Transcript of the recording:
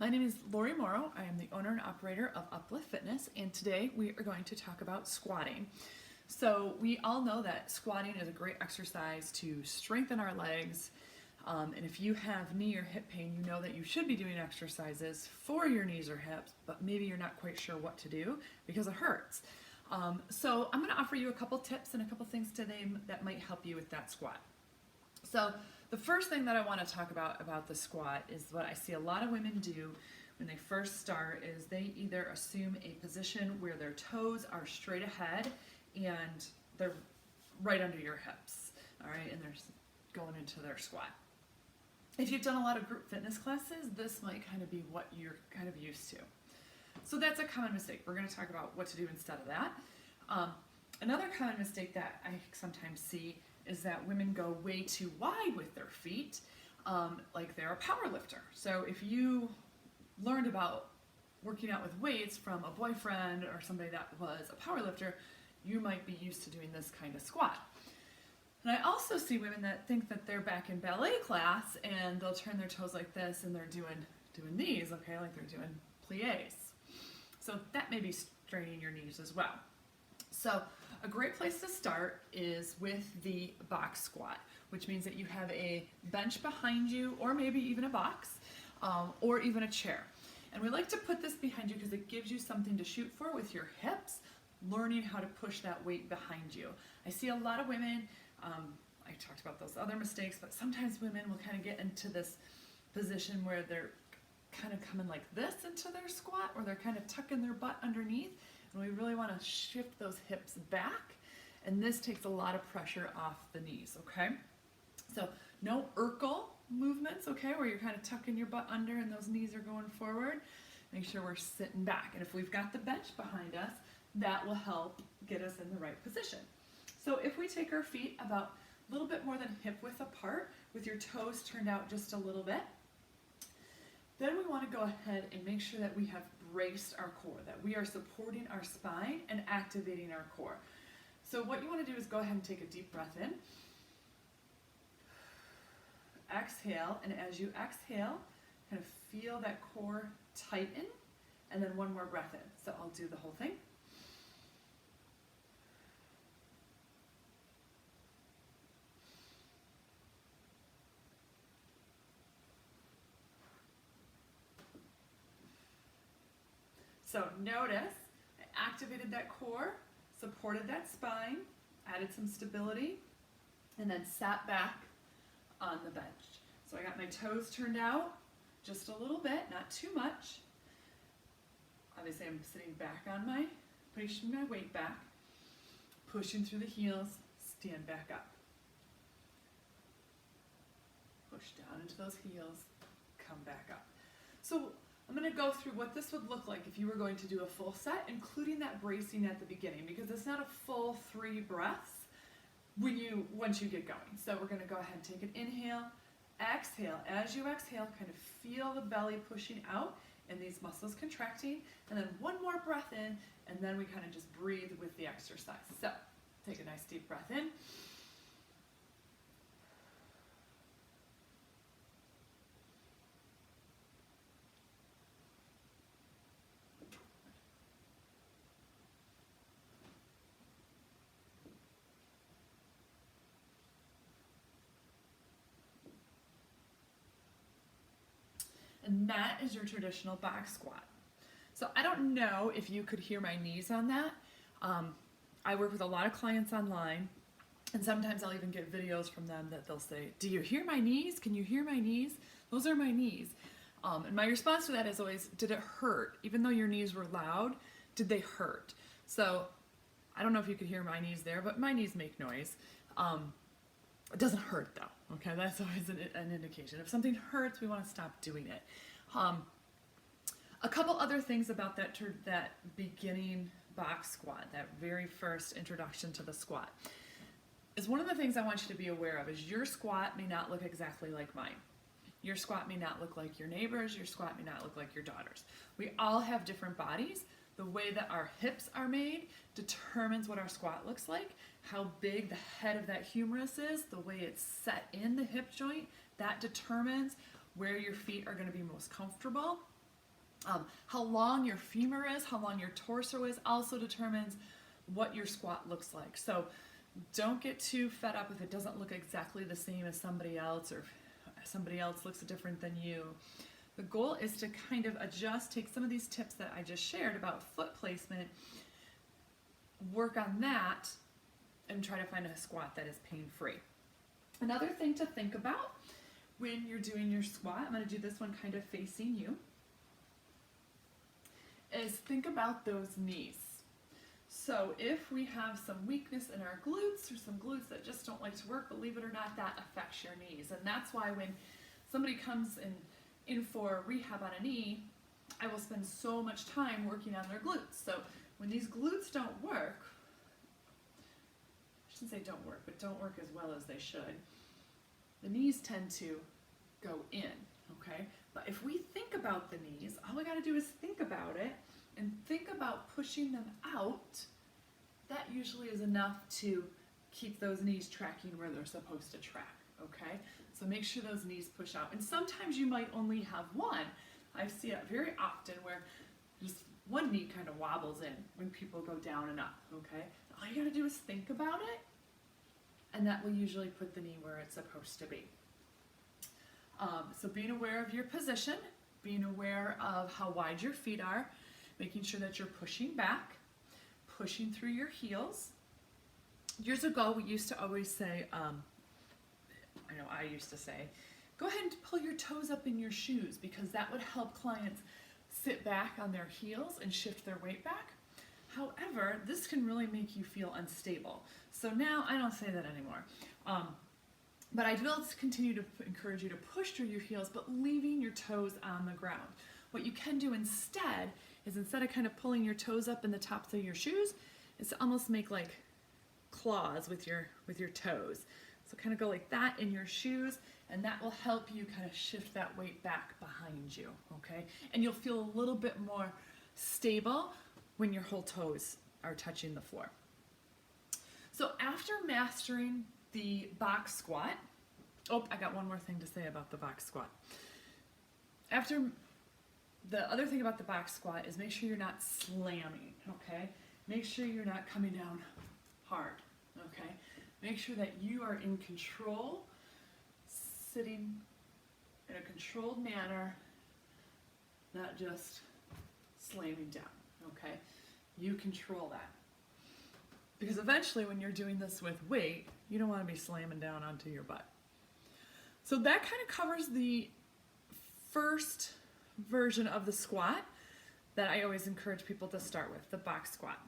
My name is Lori Morrow. I am the owner and operator of Uplift Fitness, and today we are going to talk about squatting. So we all know that squatting is a great exercise to strengthen our legs, and if you have knee or hip pain, you know that you should be doing exercises for your knees or hips, but maybe you're not quite sure what to do because it hurts. So I'm going to offer you a couple tips and a couple things today that might help you with that squat. So the first thing that I want to talk about the squat is what I see a lot of women do when they first start is they either assume a position where their toes are straight ahead and they're right under your hips, all right, and they're going into their squat. If you've done a lot of group fitness classes, this might kind of be what you're kind of used to. So that's a common mistake. We're going to talk about what to do instead of that. Another common mistake that I sometimes see is that women go way too wide with their feet, like they're a power lifter. So if you learned about working out with weights from a boyfriend or somebody that was a power lifter, you might be used to doing this kind of squat. And I also see women that think that they're back in ballet class and they'll turn their toes like this and they're doing these, okay, like they're doing pliés. So that may be straining your knees as well. So a great place to start is with the box squat, which means that you have a bench behind you, or maybe even a box, or even a chair. And we like to put this behind you because it gives you something to shoot for with your hips, learning how to push that weight behind you. I see a lot of women, I talked about those other mistakes, but sometimes women will kind of get into this position where they're kind of coming like this into their squat, or they're kind of tucking their butt underneath. And we really want to shift those hips back, and this takes a lot of pressure off the knees, okay? So no Urkel movements, okay, where you're kind of tucking your butt under and those knees are going forward. Make sure we're sitting back. And if we've got the bench behind us, that will help get us in the right position. So if we take our feet about a little bit more than hip width apart, with your toes turned out just a little bit, then we want to go ahead and make sure that we have braced our core, that we are supporting our spine and activating our core. So what you want to do is go ahead and take a deep breath in. Exhale, and as you exhale, kind of feel that core tighten, and then one more breath in. So I'll do the whole thing. So notice, I activated that core, supported that spine, added some stability, and then sat back on the bench. So I got my toes turned out just a little bit, not too much. Obviously I'm sitting back on pushing my weight back, pushing through the heels, stand back up. Push down into those heels, come back up. So I'm going to go through what this would look like if you were going to do a full set, including that bracing at the beginning, because it's not a full 3 breaths once you get going. So we're going to go ahead and take an inhale, exhale. As you exhale, kind of feel the belly pushing out and these muscles contracting, and then one more breath in, and then we kind of just breathe with the exercise. So take a nice deep breath in. And that is your traditional box squat. So I don't know if you could hear my knees on that. I work with a lot of clients online, and sometimes I'll even get videos from them that they'll say, "Do you hear my knees? Can you hear my knees? Those are my knees." And my response to that is always, did it hurt? Even though your knees were loud, did they hurt? So I don't know if you could hear my knees there, but my knees make noise. It doesn't hurt though, okay? That's always an indication. If something hurts, we want to stop doing it. A couple other things about that beginning box squat, that very first introduction to the squat, is one of the things I want you to be aware of is your squat may not look exactly like mine. Your squat may not look like your neighbors. Your squat may not look like your daughter's. We all have different bodies. The way that our hips are made determines what our squat looks like. How big the head of that humerus is, the way it's set in the hip joint, that determines where your feet are going to be most comfortable. How long your femur is, how long your torso is, also determines what your squat looks like. So don't get too fed up if it doesn't look exactly the same as somebody else, or if somebody else looks different than you. The goal is to kind of adjust, take some of these tips that I just shared about foot placement, work on that, and try to find a squat that is pain-free. Another thing to think about when you're doing your squat, I'm going to do this one kind of facing you, is think about those knees. So if we have some weakness in our glutes, or some glutes that just don't like to work, believe it or not, that affects your knees. And that's why when somebody comes in for rehab on a knee, I will spend so much time working on their glutes. So when these glutes don't work, I shouldn't say don't work, but don't work as well as they should, the knees tend to go in, okay? But if we think about the knees, all we gotta do is think about it and think about pushing them out. That usually is enough to keep those knees tracking where they're supposed to track, okay? So make sure those knees push out. And sometimes you might only have one. I see it very often where just one knee kind of wobbles in when people go down and up, okay? All you gotta do is think about it, and that will usually put the knee where it's supposed to be. So being aware of your position, being aware of how wide your feet are, making sure that you're pushing back, pushing through your heels. Years ago, we used to always say, I used to say, go ahead and pull your toes up in your shoes, because that would help clients sit back on their heels and shift their weight back. However, this can really make you feel unstable. So now I don't say that anymore. But I will continue to encourage you to push through your heels, but leaving your toes on the ground. What you can do instead is, instead of kind of pulling your toes up in the tops of your shoes, is to almost make like claws with your toes. So kind of go like that in your shoes, and that will help you kind of shift that weight back behind you, okay? And you'll feel a little bit more stable when your whole toes are touching the floor. So after mastering the box squat, I got one more thing to say about the box squat. The other thing about the box squat is make sure you're not slamming, okay? Make sure you're not coming down hard, okay? Make sure that you are in control, sitting in a controlled manner, not just slamming down, okay? You control that. Because eventually when you're doing this with weight, you don't want to be slamming down onto your butt. So that kind of covers the first version of the squat that I always encourage people to start with, the box squat.